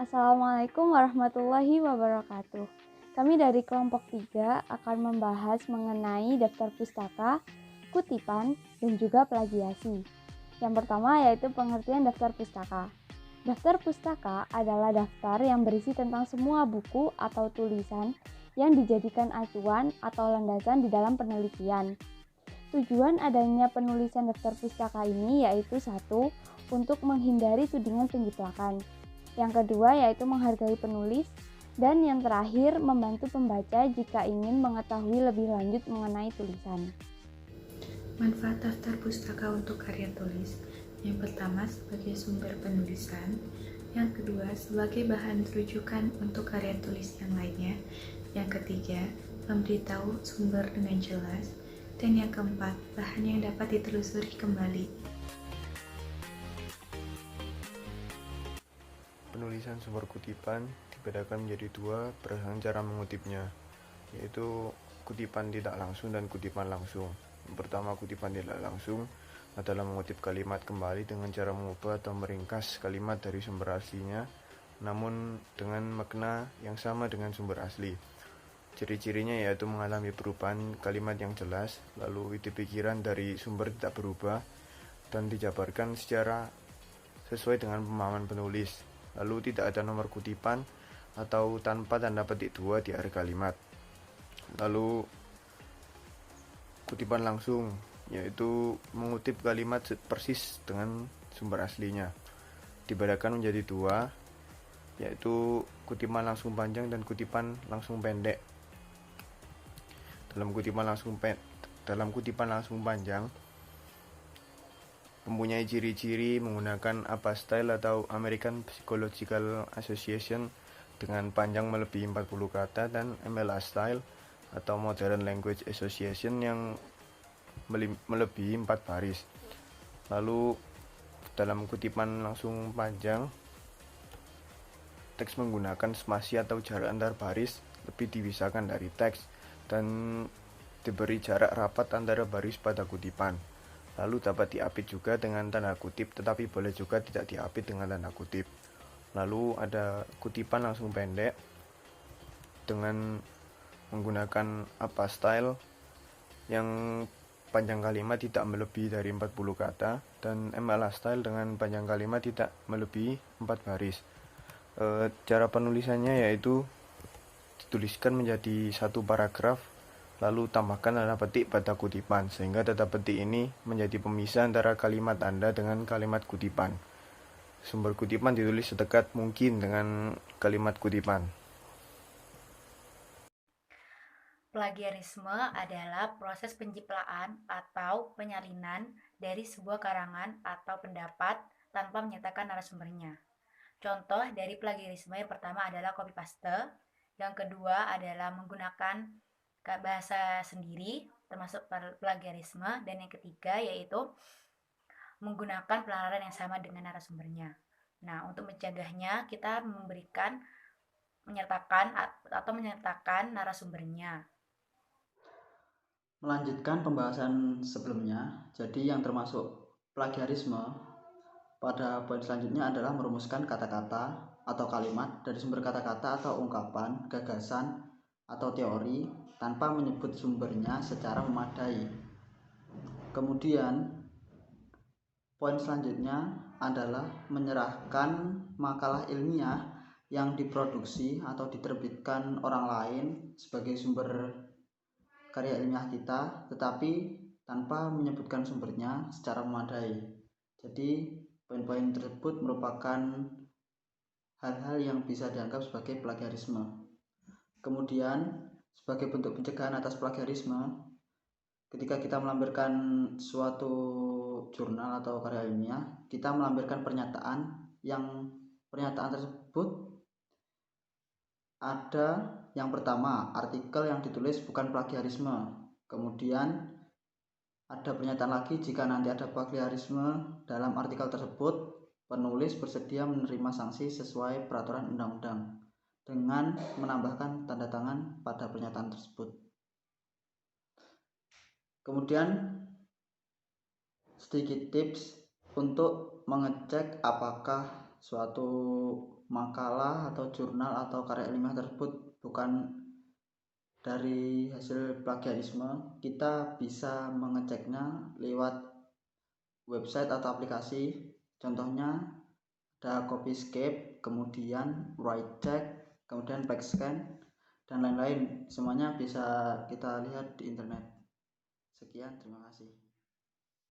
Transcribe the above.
Assalamualaikum warahmatullahi wabarakatuh. Kami dari kelompok 3 akan membahas mengenai daftar pustaka, kutipan, dan juga plagiasi. Yang pertama yaitu pengertian daftar pustaka. Daftar pustaka adalah daftar yang berisi tentang semua buku atau tulisan yang dijadikan acuan atau landasan di dalam penelitian. Tujuan adanya penulisan daftar pustaka ini yaitu satu, untuk menghindari tudingan penjiplakan. Yang kedua yaitu menghargai penulis, dan yang terakhir membantu pembaca jika ingin mengetahui lebih lanjut mengenai tulisan. Manfaat daftar pustaka untuk karya tulis. Yang pertama sebagai sumber penulisan, yang kedua sebagai bahan rujukan untuk karya tulis yang lainnya, yang ketiga memberitahu sumber dengan jelas, dan yang keempat bahan yang dapat ditelusuri kembali. Penulisan sumber kutipan dibedakan menjadi dua berdasarkan cara mengutipnya, yaitu kutipan tidak langsung dan kutipan langsung. Yang pertama, kutipan tidak langsung adalah mengutip kalimat kembali dengan cara mengubah atau meringkas kalimat dari sumber aslinya, namun dengan makna yang sama dengan sumber asli. Ciri-cirinya yaitu mengalami perubahan kalimat yang jelas, lalu ide pikiran dari sumber tidak berubah, dan dijabarkan secara sesuai dengan pemahaman penulis. Lalu tidak ada nomor kutipan atau tanpa tanda petik dua di akhir kalimat. Lalu kutipan langsung, yaitu mengutip kalimat persis dengan sumber aslinya. Dibedakan menjadi dua, yaitu kutipan langsung panjang dan kutipan langsung pendek. Dalam kutipan langsung panjang mempunyai ciri-ciri menggunakan APA style atau American Psychological Association dengan panjang melebihi 40 kata, dan MLA style atau Modern Language Association yang melebihi 4 baris. Lalu dalam kutipan langsung panjang, teks menggunakan spasi atau jarak antar baris lebih dipisahkan dari teks dan diberi jarak rapat antara baris pada kutipan. Lalu dapat diapit juga dengan tanda kutip, tetapi boleh juga tidak diapit dengan tanda kutip. Lalu ada kutipan langsung pendek dengan menggunakan APA style yang panjang kalimat tidak melebihi dari 40 kata, dan MLA style dengan panjang kalimat tidak melebihi 4 baris. Cara penulisannya yaitu dituliskan menjadi satu paragraf, lalu tambahkan tanda petik pada kutipan, sehingga tanda petik ini menjadi pemisah antara kalimat Anda dengan kalimat kutipan. Sumber kutipan ditulis sedekat mungkin dengan kalimat kutipan. Plagiarisme adalah proses penciptaan atau penyalinan dari sebuah karangan atau pendapat tanpa menyatakan narasumbernya. Contoh dari plagiarisme yang pertama adalah copy paste, yang kedua adalah menggunakan bahasa sendiri termasuk plagiarisme, dan yang ketiga yaitu menggunakan penalaran yang sama dengan narasumbernya. Nah, untuk mencegahnya kita menyertakan narasumbernya. Melanjutkan pembahasan sebelumnya, jadi yang termasuk plagiarisme pada poin selanjutnya adalah merumuskan kata-kata atau kalimat dari sumber kata-kata atau ungkapan, gagasan, atau teori tanpa menyebut sumbernya secara memadai. Kemudian poin selanjutnya adalah menyerahkan makalah ilmiah yang diproduksi atau diterbitkan orang lain sebagai sumber karya ilmiah kita, tetapi tanpa menyebutkan sumbernya secara memadai. Jadi poin-poin tersebut merupakan hal-hal yang bisa dianggap sebagai plagiarisme. Kemudian sebagai bentuk pencegahan atas plagiarisme, ketika kita melampirkan suatu jurnal atau karya ilmiah, kita melampirkan pernyataan yang pernyataan tersebut ada yang pertama, artikel yang ditulis bukan plagiarisme. Kemudian ada pernyataan lagi, jika nanti ada plagiarisme dalam artikel tersebut, penulis bersedia menerima sanksi sesuai peraturan undang-undang dengan menambahkan tanda tangan pada pernyataan tersebut. Kemudian sedikit tips untuk mengecek apakah suatu makalah atau jurnal atau karya ilmiah tersebut bukan dari hasil plagiarisme, kita bisa mengeceknya lewat website atau aplikasi. Contohnya ada Copyscape, kemudian WriteCheck, kemudian Backscan, dan lain-lain. Semuanya bisa kita lihat di internet. Sekian, terima kasih.